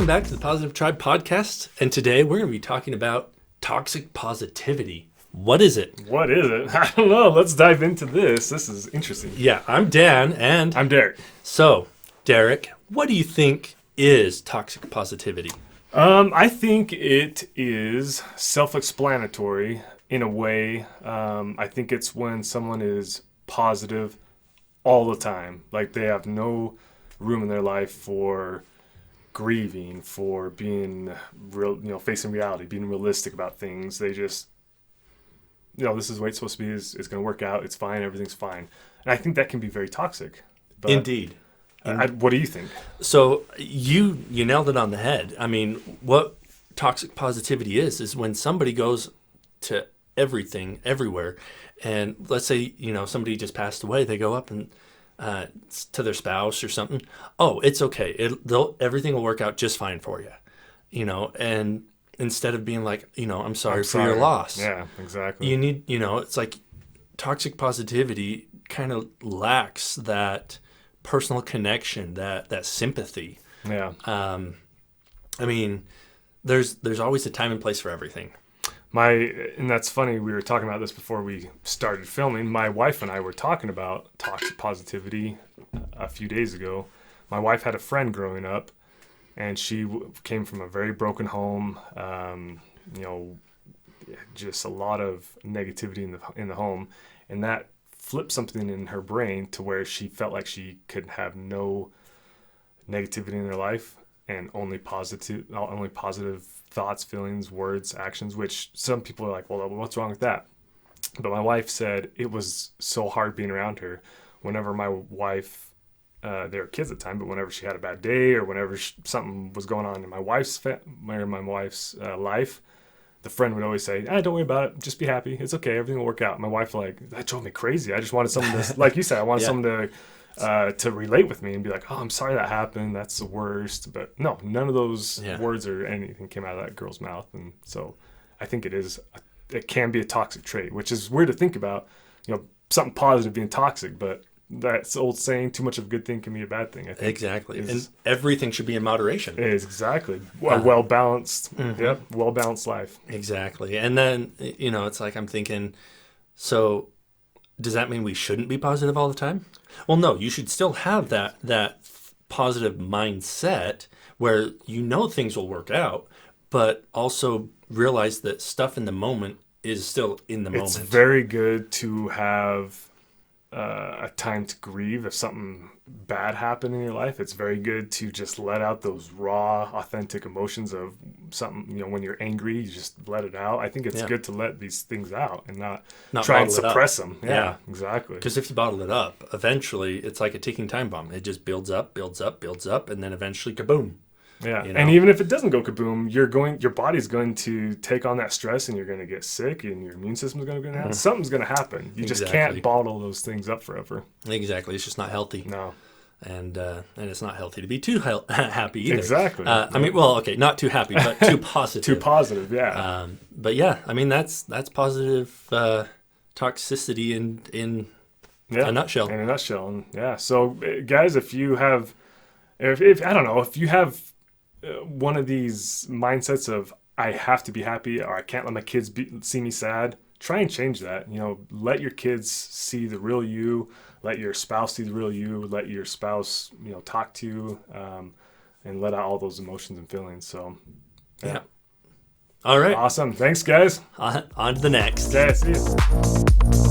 welcome back to the Positive Tribe podcast. And today we're going to be talking about toxic positivity. What is it? What is it? I don't know. Let's dive into this. This is interesting. Yeah, I'm Dan, and I'm Derek. So, Derek, what do you think is toxic positivity? I think it is self-explanatory in a way. I think it's when someone is positive all the time. Like they have no room in their life for grieving, for being real, facing reality, being realistic about things. They just, this is the way it's supposed to be. It's going to work out. It's fine. Everything's fine. And I think that can be very toxic. But Indeed. What do you think? So you nailed it on the head. I mean, what toxic positivity is when somebody goes to everything, everywhere, and let's say, somebody just passed away, they go up and to their spouse or something. Oh, it's okay. Everything will work out just fine for you, and instead of being like, I'm sorry for your loss. Yeah, exactly. You need, it's like toxic positivity kind of lacks that personal connection, that sympathy. Yeah. I mean, there's always a time and place for everything. And that's funny, we were talking about this before we started filming. My wife and I were talking about toxic positivity a few days ago. My wife had a friend growing up, and she came from a very broken home, just a lot of negativity in the home, and that flipped something in her brain to where she felt like she could have no negativity in her life and only positive thoughts, feelings, words, actions, which some people are like, well, what's wrong with that? But my wife said it was so hard being around her. Whenever my wife, they were kids at the time, but whenever she had a bad day or whenever something was going on in my wife's life, the friend would always say, don't worry about it. Just be happy. It's okay. Everything will work out. My wife, that drove me crazy. I just wanted someone to, like you said, I wanted someone to relate with me and be like, oh, I'm sorry that happened. That's the worst. But no, none of those words or anything came out of that girl's mouth. And so I think it can be a toxic trait, which is weird to think about, something positive being toxic, but that's the old saying, too much of a good thing can be a bad thing, I think. Exactly. And everything should be in moderation. It is, exactly. A well-balanced, well-balanced life. Exactly. And then, it's like I'm thinking, so does that mean we shouldn't be positive all the time? Well, no, you should still have that positive mindset where things will work out, but also realize that stuff in the moment is still in the moment. It's very good to have a time to grieve. If something bad happened in your life, it's very good to just let out those raw, authentic emotions of something. When you're angry, you just let it out. I think it's good to let these things out and not try and suppress them. Yeah, exactly. Because if you bottle it up, eventually it's like a ticking time bomb. It just builds up, and then eventually kaboom. Yeah, and even if it doesn't go kaboom, your body's going to take on that stress, and you're going to get sick, and your immune system's going to go down. Something's going to happen. You just can't bottle those things up forever. Exactly, it's just not healthy. No, and it's not healthy to be too happy either. Exactly. Not too happy, but too positive. Too positive, yeah. But yeah, I mean that's positive toxicity in a nutshell. In a nutshell, and yeah. So guys, if you have one of these mindsets of I have to be happy or I can't let my kids see me sad, try and change that. Let your kids see the real you. Let your spouse see the real you. Let your spouse, talk to you, and let out all those emotions and feelings. So, yeah. All right. Awesome. Thanks, guys. On to the next. Yeah, see you.